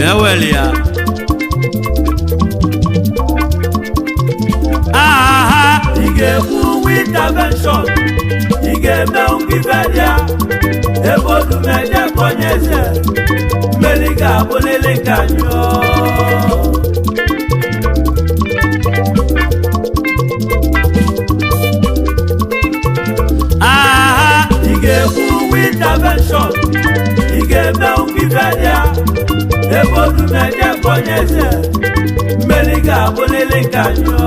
Ewelia Igebu intervention Igebe ungivelia Ebodu meje konyeze Meliga bolele kanyo Igebu intervention Igebe ungivelia Ebodu meje konyeze Meliga bolele kanyo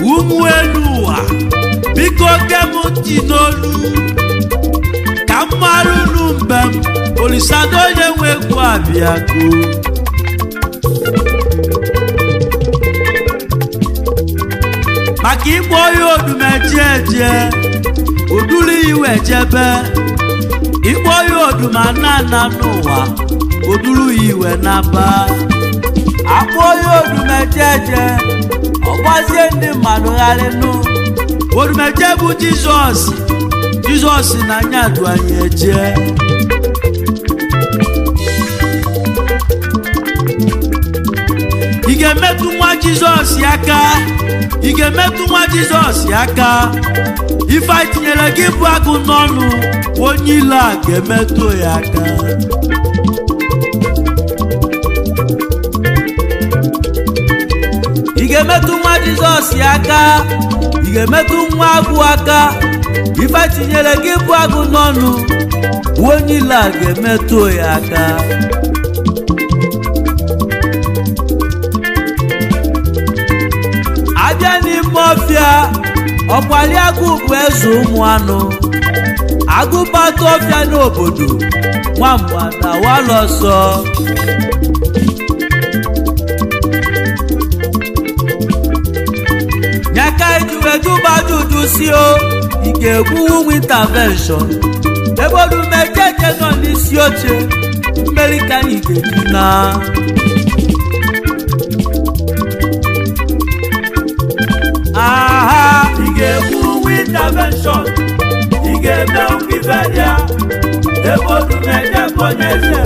Umueluwa biko kemuti n'olu ka mmaru n'mbem olisado onye nwekwu abịago maka igbo ya odumejeje odulu iwe jebe igbo ya odumanana n'ụwa odulu iwe naba akpọ ya odumejeje ọgbazie ndị mmadụ gharịnụ odumeje bụ Jizọs na anya du anyị eje ị ga-emetụ nwa Jizọs aka ị ga-emetụ nwa Jizọs aka ife anyị tinyere gị bụ agụ n'ọnụ onye ile a ga-emetụ ya aka ị ga-emetụ nwa Jizọs aka ị ga-emetụ nwa agụ aka ife tinyere gị bụ agụ n'ọnụ onye ile a ga-emetụ ya aka abịa n'ime ọfịa ọkwali agụ bụ eze ụmụ anụ agụ bata ọfịa n'obodo nwamba na wala ọsọ nyaka ijuwejubajuju si o ị ga-egbuwu intervention ebe odumejeje nọ n'isi oche mmeri ka anyị ga-eji na ị ga-egbuwu intervention ị ga-eme ngivelia ebe odumeje konyeze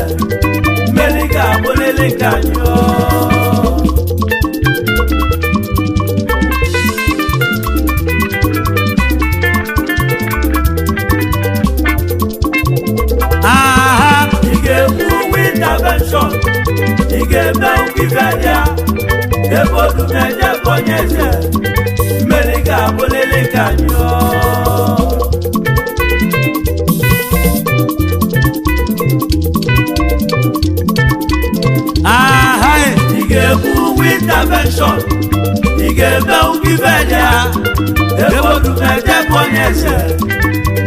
mmeri ga-abụlili ka anyị intervention ị ga-eme ngivelia ebe odumeje konyeze mmeri ga-abụlili ka anyị ị ga-egbu intervention ị ga-eme ngivelia ebe odumeje konyeze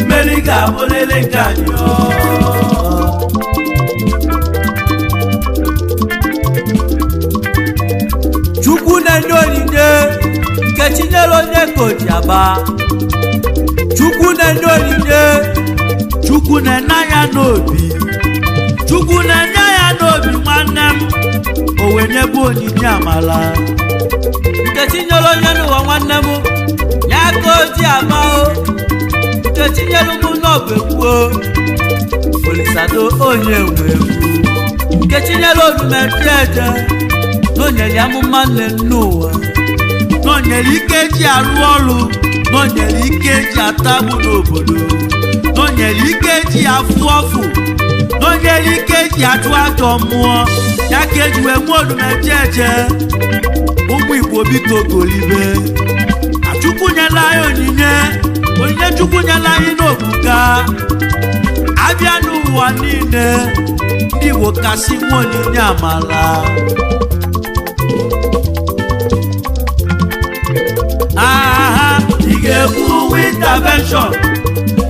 mmeri ga-abụlili ka anyị Chukwu na-enye onyinye nke chinyere onye ka o ji aba Chukwu na-enye onyinye Chukwu na-enye ya n'obi Chukwu na-enye ya n'obi nwanne m o wenye bụ onyinye amala nke chinyere onye n'ụwa nwanne m ya ka o ji aba o nke chinyere m n'ọbụ egwu olisado onye nwe egwu nke chinyere odumejeje n'onyere amụma nne n'ụwa n'onyere ike ji arụ ọrụ n'onyere ike ji atagbu n'obodo n'onyere ike ji afụ ọfụ n'onyere ike ji atụ atọ mmụọ ya ka eji wee nwe odumejeje ụmụ Igbo biko golibe Chukwu nyela anyị onyinye Chukwu nyela anyị n'obuga abịa n'ụwa niile ndị Igbo kasị nwe onyinye amala ị ga-egbu intervention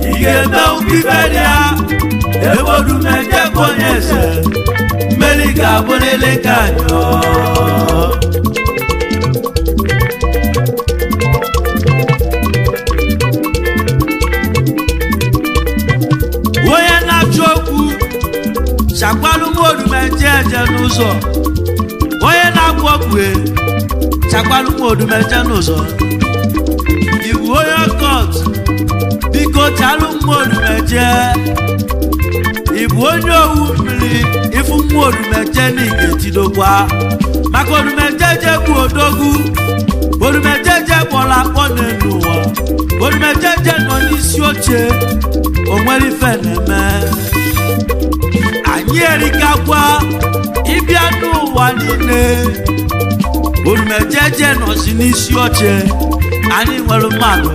ị ga-eme ngivelia ebe odumeje konyeze mmeri ga-abụlili ka anyị onye na-achọ okwu chakwalu odumejeje n'ụzọ kwokwe chakwalu modumeje n'ụzọ iwu onye kot biko chalụ modumeje ibu onye owu mmiri ifu modumeje n'ige tidokwa maka odumejeje bụ odogwu odumejeje kpọrọ akpọ n'elu ụwa odumejeje nọ n'isi oche onwere ife na-eme anyị erikakwa ịbịa n'ụwa niile odumejeje nọzi n'isi oche anyị nwere mmadụ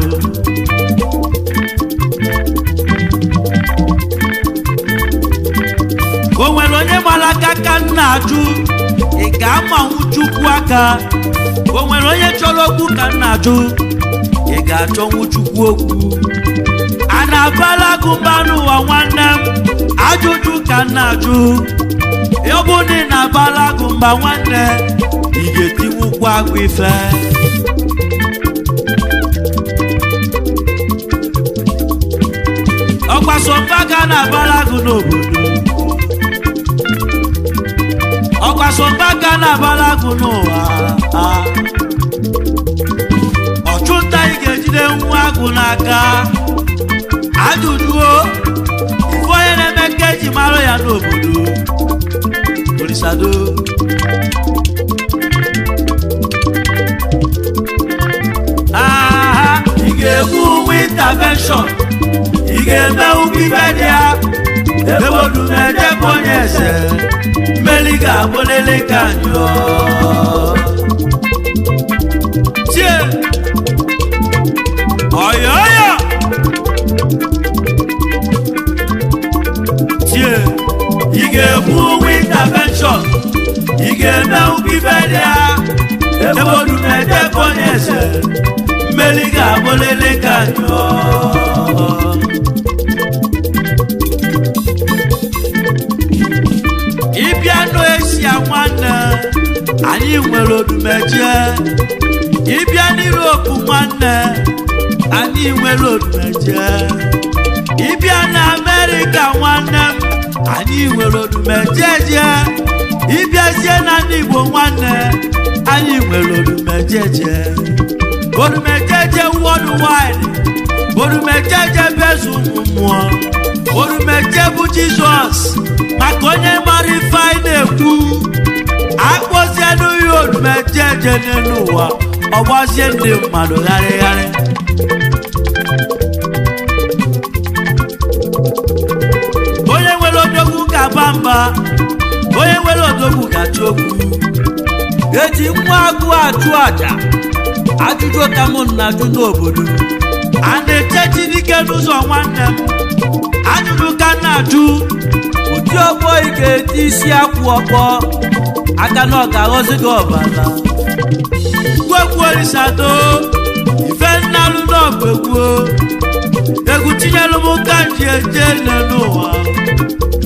o nwere onye gbara aka ka nna ajụ ị ga-amanwu chukwu aka o nwere onye chọrọ okwu ka nna ajụ ị ga-achọnwu chukwu okwu a na-abala gụ mba n'ụwa nwanne m ajụjụ ka nna ajụ ọ bụ na ị na-abala gụ mba nwanne ị ga-etinwukwu agụ ife ọkwasomba ga na-abala gụ n'obodo ọkwasomba ga na-abala gụ n'ụwa ọchụnta ị ga-ejide nwa agụ n'aka ajụjụ ife onye na-eme nke eji mara ya n'obodo orisado ị ga-egbu uwe intervention ị ga-eme ugwu ibe dị ya ebodumeje bụ onye eze mmeri ga-abụlele ka njọ tie ọyọyọ tie ị ga-egbu uwe intervention ị ga-eme ugwu ibe dị ya ebodumeje bụ onye eze mmeri ga-abụlele ka njọ ịbịa n'Eshia nwanne anyị nwere odumeje ịbịa n'Europe nwanne anyị nwere odumeje ịbịa n'Amerịka nwanne m anyị nwere odumeje je ịbịazie na ndị Igbo nwanne anyị nwere odumeje je odumeje je worldwide odumeje je bezu ụmụ mmụọ odumeje bụ Jizọs maka onye mara ife anyị na-ekwu akpọzienụ ya odumejeje n'elu ụwa ọgbazie ndị mmadụ gharịgharị onye nwere odogwu ga-aba mba onye nwere odogwu ga-achụ okwu eji nwa agụ achụ aja ajụjụ ka mụ na ajụ n'obodo a na-eche Chineke n'ụzọ nwanne m ajụjụ ka na-ajụ ụdị ọgbọ ị ga-eti isi akwụ ọkpọ aka na ọ ga-aghọzi gị ọbara gwegwu orisado ife nnalụ n'ọgụ egwu tinyelụ m ka nji eje nne n'ụwa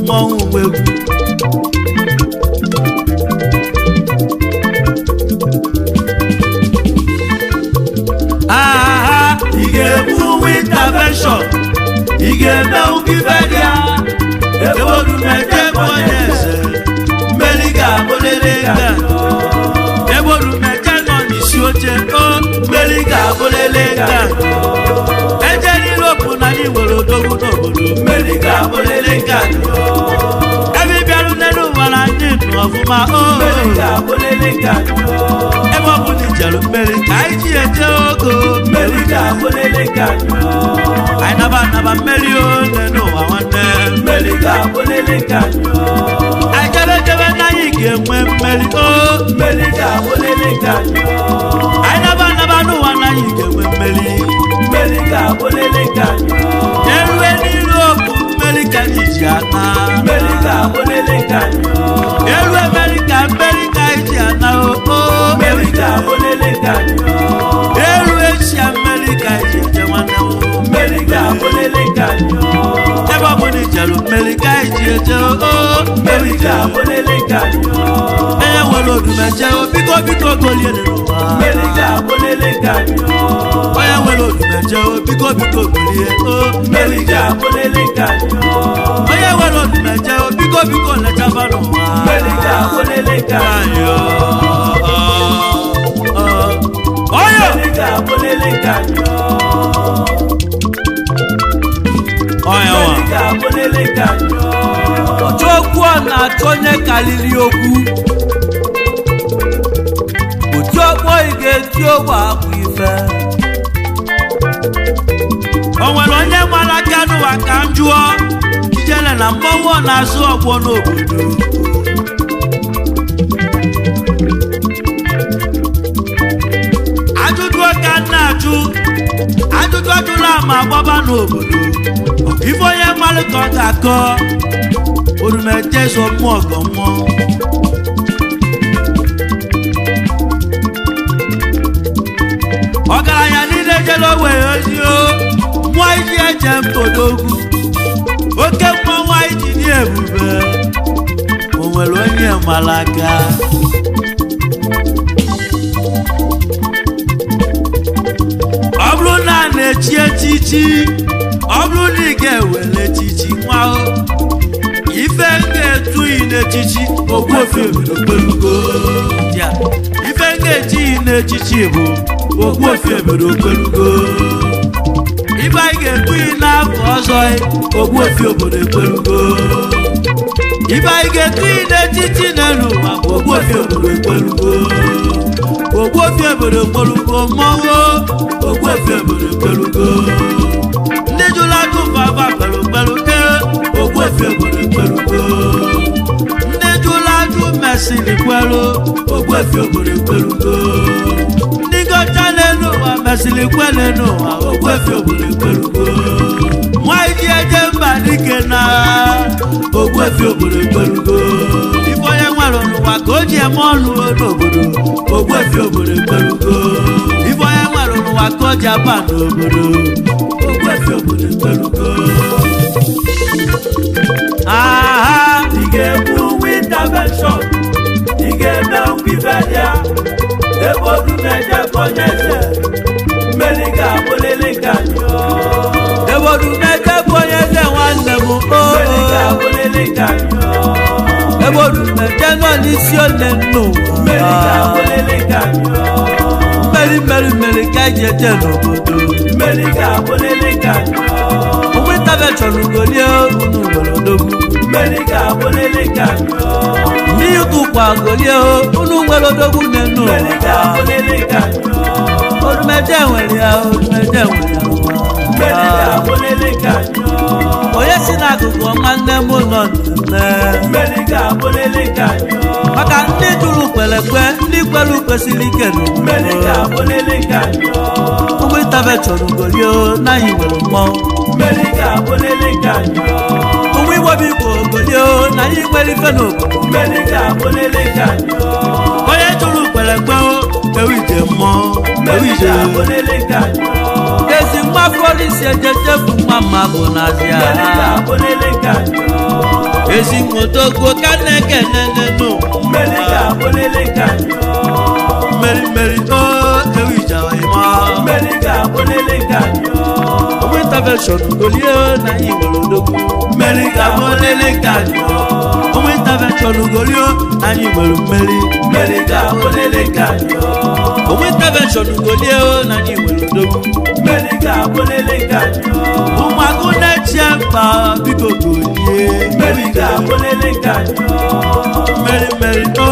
mmọnwụ egwu ị ga-egbu intervention ị ga-eme ubibe dị ya ebodumeje bụ onye eze mmeri ga-abụlele ka ebodumeje nọ n'isi oche mmeri ga-abụlele ka eje n'Europe na anyị nwere odogwu n'obodo mmeri ga-abụlele ka ebe ị bịarụ n'elu ụwa na anyị nụ ọfụma mmeri ga-abụlele ka ebe ọ bụ na ijeru mmeri ka anyị ji eje ogo mmeri ga-abụlele ka anyị naba mmeri ole n'ụwa nwanne mmeri ga-abụlele ka anyị jebe na anyị ga-enwe mmeri mmeri ga-abụlele ka anyị naba n'ụwa na anyị ga-enwe mmeri mmeri ga-abụlele ka erue n'iru okwu mmeri ka anyị ji ana mmeri ga-abụlele ka erue Amerịka mmeri ka anyị ji ana mmeri ga-abụlele ka erue Eshia mmeri ka anyị ji eje nwanne m mmeri ga-abụlele ka ebe ọ bụ na ijeru mmeri ka anyị ji eje mmeri ga-abụlele ka onye nwere odumeje biko golie n'ụwa mmeri ga-abụlele ka onye nwere odumeje biko golie mmeri ga-abụlele ka onye nwere odumeje biko lechaba n'ụwa mmeri ga-abụlele ka kanyo. Oya wa. Mmeli ga-abụlele kanyo. Ọchọ okwu a na-achọ onye karịrị okwu. Otu ọkpọ ị ga-eti ogbe akwa ife. O nwere onye gbara aka n'ụwa ka m jụọ ijele na mmọnwụ ọ na-azụ ọgbọ n'obodo. Ajụjụ ka m na-ajụ, ajụjụ ajụla ma gbaba n'obodo. Ife onye mmalụ ka ọ ga-akọ orumeje so mmụọ ọgọ mmụọ. Ọgaranya niile jere Owerri ozi o, mmụọ iji eje mpodogwu. Oke mmọnwụ anyị ji dị ebube, o nwere onye mara aka. Ọ bụrụ na a na-echi echichi, ọ bụrụ na ị ga-ewere echichi nwa o, ife ga-etughị n'echichi Ogbuefi obodo kpelugo. Ife ga-ejighị n'echichi bụ Ogbuefi obodo kpelugo. Ife anyị ga-etughị n'afọ ọzọ Ogbuefi obodo ekpelugo. Ife anyị ga-etughị n'echichi n'elu ụwa bụ Ogbuefi obodo ekpelugo. Ogbuefi obodo ekpelugo mmọnwụ, Ogbuefi obodo ekpelugo. Ndị jụrụ ajụ baba kpeluke, Ogbuefi obodo ekpelugo. Ndị jụrụ ajụ mesịrị kwelu, Ogbuefi obodo ekpelugo. Ndị gọcha n'elu ụwa mesịrị kwe n'elu ụwa, Ogbuefi obodo ekpelugo. Nwanyị ji eje mba dike na Ogbuefi obodo ekpelugo. Ife onye nwere n'ụwa ka o ji eme ọnụ n'obodo, Ogbuefi obodo ekpelugo. Ife onye nwere n'ụwa ka o ji aba n'obodo, Ogbuefi obodo ekpelugo. Aha, Ị ga-ekwu intervention, ị ga-eme nkwiberia, ebe odumeje konye eze. Mmeli ga-abụlele kanyo. ebe odumeje bụ onye eze nwanne m. Mmeli ga-abụlele kanyo. Ebe odumeje nọ n'isi onye n'ụwa. Mmeli ga-abụlele kanyo. Mmeri ka eji eje n'obodo. Mmeli ga-abụlele kanyo. Ụmụ intervention golie unu nwere odogwu. Mmeli ga-abụlele kanyo. Ndị ụtụkwa golie unu nwere odogwu n'enu Mmeli ụwa. ga-abụlele kanyo. Odumeje nwere ya, odumeje nwere ya. Mmeli ga-abụlele kanyo. Onye si n'akụkụ nwanne m nọ n'ime. Mmeli ga-abụlele kanyo. Maka ndị jụrụ kwelekwe, ndị kwelu kwesịrị ike Mmeli n'obodo. ga-abụlele kanyo. Ụmụ intervention golie n'anyị nwere mmọnwụ. Mmeli ga-abụlele kanyo. Ụmụ Igbo bụ Igbo golie n'anyị nwere ife n'obodo. Mmeli ga-abụlele kanyo. Onye jụrụ kwelekwe ewu ije mmụọ, ewu Mmeli ije. ga-abụlele kanyo. Ezi nwa polisi ejejefu nwa mmadụ n'azịa. Mmeli ga-abụlele kanyo. Ezi nwodogwo ka na-ekene n'ụwa. Mmeli ga-abụlele kanyo. Mmeri o ewu ije ọyịma. Mmeli ga-abụlele kanyo. Ụmụ intervention golie n'anyị nwere odogwu. Mmeli ga-abụlele kanyo. Ụmụ intervention golie n'anyị nwere mmeri. Mmeli ga-abụlele kanyo. Ụmụ intervention golie n'anyị nwere odogwu. Mmeli ga-abụlele kanyo. Ụmụagụ na-eche mkpa biko golie. Mmeli ga-abụlele kanyo. Mmeri o